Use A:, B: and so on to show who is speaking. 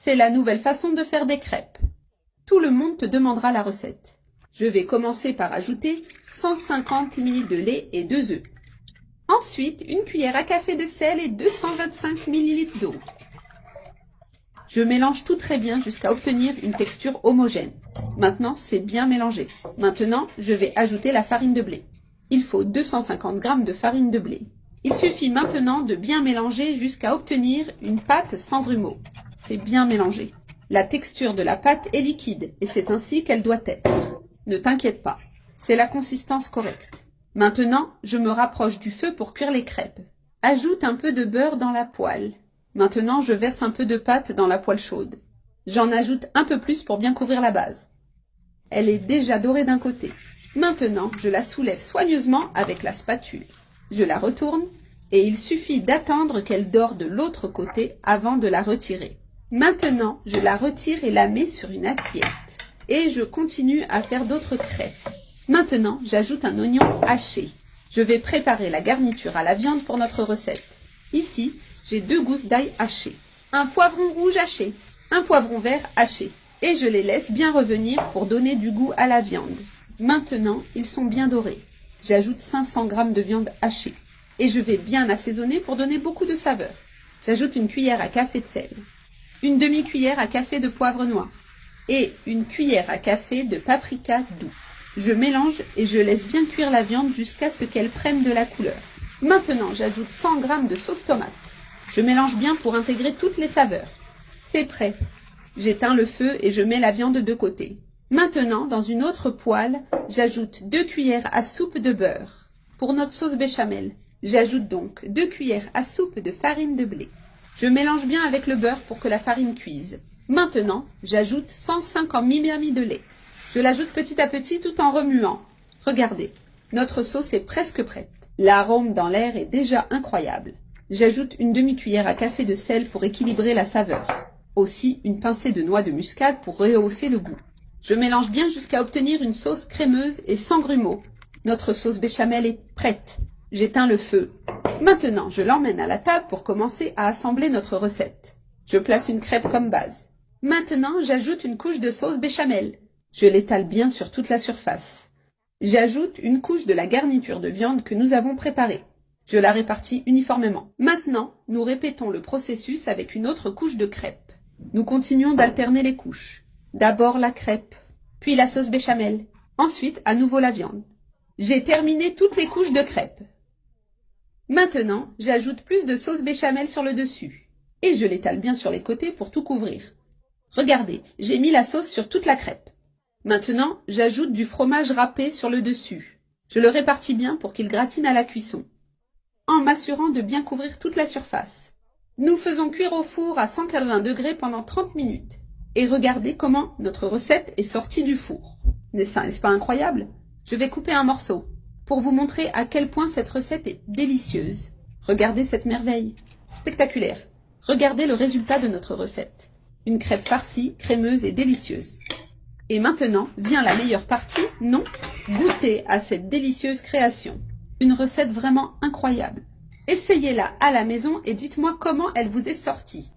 A: C'est la nouvelle façon de faire des crêpes. Tout le monde te demandera la recette. Je vais commencer par ajouter 150 ml de lait et 2 œufs. Ensuite, une cuillère à café de sel et 225 ml d'eau. Je mélange tout très bien jusqu'à obtenir une texture homogène. Maintenant, c'est bien mélangé. Maintenant, je vais ajouter la farine de blé. Il faut 250 g de farine de blé. Il suffit maintenant de bien mélanger jusqu'à obtenir une pâte sans grumeaux. C'est bien mélangé. La texture de la pâte est liquide et c'est ainsi qu'elle doit être. Ne t'inquiète pas, c'est la consistance correcte. Maintenant, je me rapproche du feu pour cuire les crêpes. Ajoute un peu de beurre dans la poêle. Maintenant, je verse un peu de pâte dans la poêle chaude. J'en ajoute un peu plus pour bien couvrir la base. Elle est déjà dorée d'un côté. Maintenant, je la soulève soigneusement avec la spatule. Je la retourne et il suffit d'attendre qu'elle dore de l'autre côté avant de la retirer. Maintenant, je la retire et la mets sur une assiette. Et je continue à faire d'autres crêpes. Maintenant, j'ajoute un oignon haché. Je vais préparer la garniture à la viande pour notre recette. Ici, j'ai 2 gousses d'ail hachées, un poivron rouge haché, un poivron vert haché. Et je les laisse bien revenir pour donner du goût à la viande. Maintenant, ils sont bien dorés. J'ajoute 500 g de viande hachée. Et je vais bien assaisonner pour donner beaucoup de saveur. J'ajoute une cuillère à café de sel, une demi-cuillère à café de poivre noir et une cuillère à café de paprika doux. Je mélange et je laisse bien cuire la viande jusqu'à ce qu'elle prenne de la couleur. Maintenant, j'ajoute 100 g de sauce tomate. Je mélange bien pour intégrer toutes les saveurs. C'est prêt. J'éteins le feu et je mets la viande de côté. Maintenant, dans une autre poêle, j'ajoute 2 cuillères à soupe de beurre. Pour notre sauce béchamel, j'ajoute donc 2 cuillères à soupe de farine de blé. Je mélange bien avec le beurre pour que la farine cuise. Maintenant, j'ajoute 150 ml de lait. Je l'ajoute petit à petit tout en remuant. Regardez, notre sauce est presque prête. L'arôme dans l'air est déjà incroyable. J'ajoute une demi-cuillère à café de sel pour équilibrer la saveur. Aussi, une pincée de noix de muscade pour rehausser le goût. Je mélange bien jusqu'à obtenir une sauce crémeuse et sans grumeaux. Notre sauce béchamel est prête. J'éteins le feu. Maintenant, je l'emmène à la table pour commencer à assembler notre recette. Je place une crêpe comme base. Maintenant, j'ajoute une couche de sauce béchamel. Je l'étale bien sur toute la surface. J'ajoute une couche de la garniture de viande que nous avons préparée. Je la répartis uniformément. Maintenant, nous répétons le processus avec une autre couche de crêpe. Nous continuons d'alterner les couches. D'abord la crêpe, puis la sauce béchamel, ensuite à nouveau la viande. J'ai terminé toutes les couches de crêpes. Maintenant, j'ajoute plus de sauce béchamel sur le dessus. Et je l'étale bien sur les côtés pour tout couvrir. Regardez, j'ai mis la sauce sur toute la crêpe. Maintenant, j'ajoute du fromage râpé sur le dessus. Je le répartis bien pour qu'il gratine à la cuisson, en m'assurant de bien couvrir toute la surface. Nous faisons cuire au four à 180 degrés pendant 30 minutes. Et regardez comment notre recette est sortie du four. N'est-ce pas incroyable? Je vais couper un morceau pour vous montrer à quel point cette recette est délicieuse. Regardez cette merveille. Spectaculaire. Regardez le résultat de notre recette. Une crêpe farcie, crémeuse et délicieuse. Et maintenant, vient la meilleure partie, non? Goûtez à cette délicieuse création. Une recette vraiment incroyable. Essayez-la à la maison et dites-moi comment elle vous est sortie.